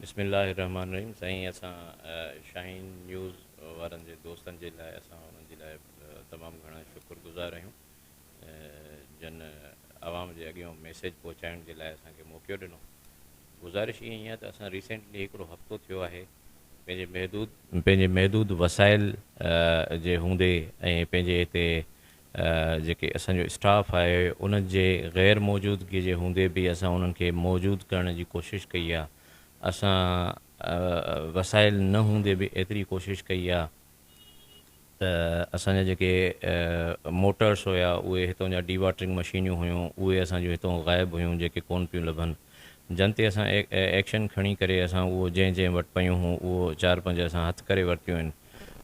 बिस्मिल्लाहिर्रहमानिर्रहीम। साईं असां शाहीन न्यूज़ वारनि जे दोस्तनि जे लाइ असां उन्हनि जे लाइ तमामु घणा शुक्रगुज़ार आहियूं जन आवाम जे अॻियां मैसेज पहुचाइण जे लाइ असांखे मौक़ो ॾिनो। गुज़ारिश ईअं ई आहे त असां रिसेंटली हिकिड़ो हफ़्तो थियो आहे पंहिंजे महदूद वसाइल जे हूंदे ऐं पंहिंजे हिते जेके असांजो स्टाफ आहे उन जे ग़ैर मौजूदगी जे हूंदे बि असां उन्हनि खे मौजूदु करण जी कोशिशि कई आहे। असां वसाइल न हूंदे बि एतिरी कोशिशि कई आहे त असांजा जेके मोटर्स हुया उहे हितां जा डीवाटरिंग मशीनियूं हुयूं उहे असांजो हितां ग़ाइबु हुयूं, जेके कोन पियूं लभनि। जन ते असां एक्शन खणी करे असां उहो जंहिं वटि पियूं हुयूं उहो 4-5 असां हथु करे वरितियूं आहिनि।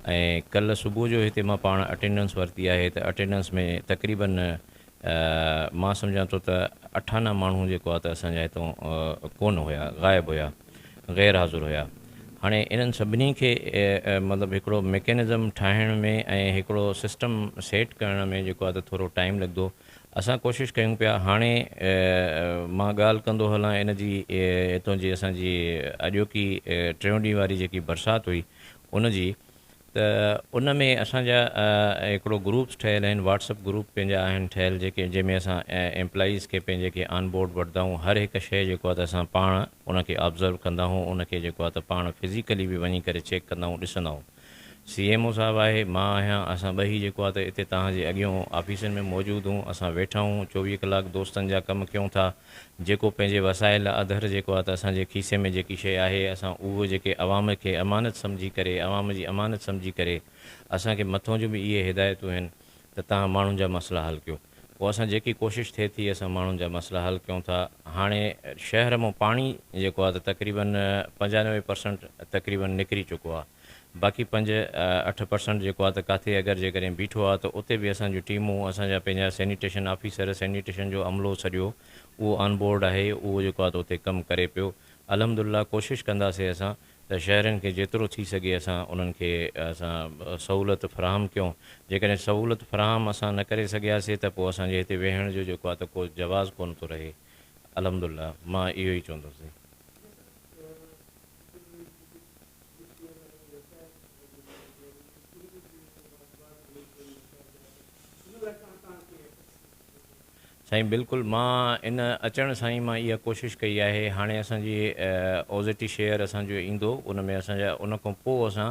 ऐं कल्ह सुबुह जो हिते मां पाण अटेंडेंस वरिती आहे त अटेंडेंस में तक़रीबन मां सम्झां थो त 98 माण्हू जेको आहे त असांजा हितां कोन हुया, ग़ाइबु हुया, ग़ैर हाज़ुर हुया। हाणे इन्हनि सभिनी खे मतिलबु हिकिड़ो मैकेनिज़म ठाहिण में ऐं हिकिड़ो सिस्टम सेट करण में जेको आहे त थोरो टाइम लॻंदो। असां कोशिशि कयूं पिया। हाणे मां ॻाल्हि कंदो हलां इन जी हितां जी असांजी अॼोकी 3 ॾींहं वारी जेकी बरसाति हुई उन जी, त उन में असांजा हिकिड़ो ग्रुप्स ठहियल आहिनि, व्हाट्सअप ग्रुप पंहिंजा आहिनि ठहियल, जेके जंहिंमें असां एम्प्लॉइज़ खे पंहिंजे खे ऑन बोर्ड वठंदा आहियूं। हर हिकु शइ जेको आहे त असां पाण उनखे ऑब्ज़र्व कंदा आहियूं, उनखे जेको आहे त पाण फिज़िकली बि वञी करे चेक कंदा आहियूं, ॾिसंदा आहियूं। CMO साहिबु आहे, मां आहियां, असां ॿई जेको आहे त हिते तव्हांजे अॻियां ऑफिसनि में मौजूदु हूं। असां वेठा हूं 24 कलाक दोस्तनि जा कमु कयूं था। जेको पंहिंजे वसाइल अधर जेको आहे त असांजे खीसे में जेकी शइ आहे असां उहो जेके अवाम खे अमानत सम्झी करे, अवाम जी अमानत सम्झी करे असांखे मथां जो बि इहे हिदायतूं आहिनि त तव्हां माण्हुनि जा मसइला हल कयो। पोइ असां जेकी कोशिशि थिए थी असां माण्हुनि जा मसइला हल कयूं था। हाणे शहर मां पाणी जेको आहे त तक़रीबन 95% तक़रीबन निकिरी चुको आहे। बाक़ी 5-8% जेको आहे त किथे अगरि जेकॾहिं बीठो आहे त उते बि असांजूं टीमूं, असांजा पंहिंजा सैनिटेशन ऑफिसर, सैनिटेशन जो अमलो सॼो उहो ऑन बोर्ड आहे, उहो जेको आहे त उते कमु करे पियो। अल्हम्दुलिल्लाह कोशिशि कंदासीं असां त शहरनि खे जेतिरो थी सघे असां उन्हनि खे असां सहूलियत फ़राहम कयूं। जेकॾहिं सहूलियत फ़राहम असां न करे सघियासीं त पोइ असांजे हिते वेहण जो जेको आहे त को जवाज़ु कोन थो रहे। अल्हम्दुलिल्लाह मां इहो ई चवंदुसि। साईं बिल्कुलु, मां इन अचण सां ई मां इहा कोशिशि कई आहे। हाणे असांजी ओज़ेटी शेयर असांजो ईंदो, उन में असांजा उन खां पोइ असां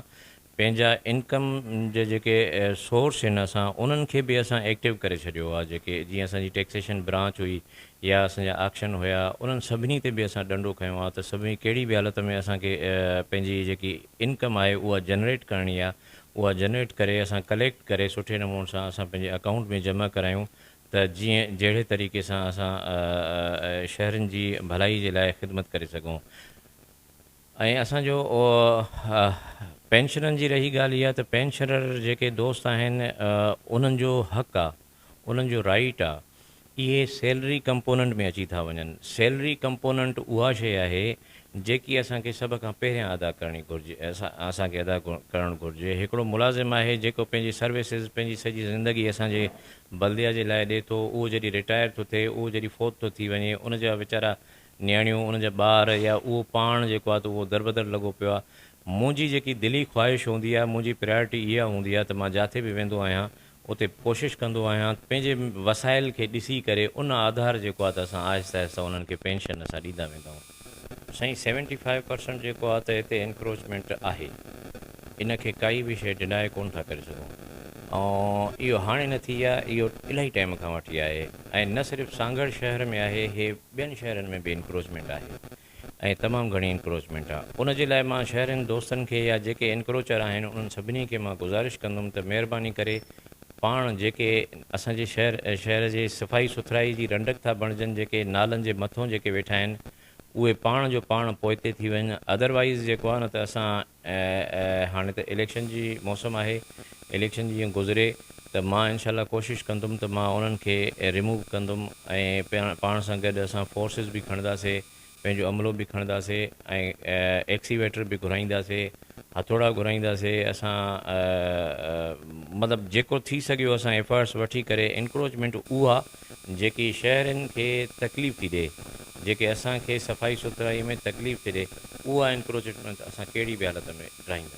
पंहिंजा इनकम जे जेके सोर्स आहिनि असां उन्हनि खे बि असां एक्टिव करे छॾियो आहे। जेके जीअं असांजी टैक्सेशन ब्रांच हुई या असांजा ऑक्शन हुया, उन्हनि सभिनी ते बि असां डंडो खयो आहे त सभिनी कहिड़ी बि हालत में असांखे पंहिंजी जेकी इनकम आहे उहा जनरेट करणी आहे, उहा जनरेट करे असां कलेक्ट करे सुठे नमूने सां असां पंहिंजे अकाउंट में जमा करायूं त जीअं जहिड़े तरीक़े सां असां शहरनि जी भलाई जे लाइ ख़िदमत करे सघूं। ऐं असांजो पेंशननि जी रही ॻाल्हि इहा त पेंशनर जेके दोस्त आहिनि उन्हनि जो हक़ु आहे, उन्हनि जो राइट आहे। इहे सैलरी कंपोनेंट में अची था वञनि। सैलरी कंपोनेंट उहा शइ आहे जेकी असांखे सभ खां पहिरियां अदा करणी घुरिजे, असांखे अदा करणु घुरिजे। हिकिड़ो मुलाज़िम आहे जेको पंहिंजी सर्विसिस पंहिंजी सॼी ज़िंदगी असांजे बल्दिया जे लाइ ॾिए थो, उहो जॾहिं रिटायर थो थिए, उहो जॾहिं फोत थो थी वञे, उन जा वीचारा नियाणियूं, उन जा ॿार या उहो पाण जेको आहे त उहो दरबदर लॻो पियो आहे। मुंहिंजी जेकी दिली ख़्वाहिश हूंदी आहे, मुंहिंजी प्रायोरिटी इहा हूंदी आहे त मां जिथे बि वेंदो आहियां उते कोशिशि कंदो आहियां पंहिंजे वसाइल खे ॾिसी करे उन आधार जेको आहे त असां आहिस्ता आहिस्ता उन्हनि खे पेंशन असां ॾींदा वेंदा आहियूं। साईं 75% जेको आहे त हिते एनक्रोचमेंट आहे, इन खे काई बि शइ डिनाए कोन था करे सघूं। ऐं इहो हाणे न थी आहे, इहो इलाही टाइम खां वठी आहे। ऐं न सिर्फ़ु सांगड़ शहर में आहे, हे ॿियनि शहरनि में बि इंक्रोचमेंट आहे ऐं तमामु घणी इंक्रोचमेंट आहे। उन जे लाइ मां शहरनि दोस्तनि खे या जेके इंक्रोचर आहिनि उन्हनि सभिनी खे मां गुज़ारिश कंदुमि त महिरबानी करे पाण जेके असांजे शहर जे सफ़ाई सुथराई जी रंडक था बणिजनि, जेके नालनि जे मथां जेके वेठा आहिनि उहे पाण जो पाण पोइते थी वञनि। अदरवाइज़ जेको आहे न त असां हाणे त इलेक्शन जी मौसम आहे, इलेक्शन जीअं गुज़रे त मां इनशाला कोशिशि कंदुमि त मां उन्हनि खे रिमूव कंदुमि ऐं पाण सां गॾु असां फोर्सिस बि खणंदासीं, पंहिंजो अमलो बि खणंदासीं ऐं एक्सीवेटर बि घुराईंदासीं, हथोड़ा घुराईंदासीं। असां मतिलबु जेको थी सघियो असां एफर्ट्स वठी करे इंक्रोचमेंट उहा जेकी शहरनि खे तकलीफ़ थी ॾिए जेके असांखे सफ़ाई सुथराई में तकलीफ़ थिए उहा एनक्रोचमेंट असां कहिड़ी बि हालत में ठाहींदा।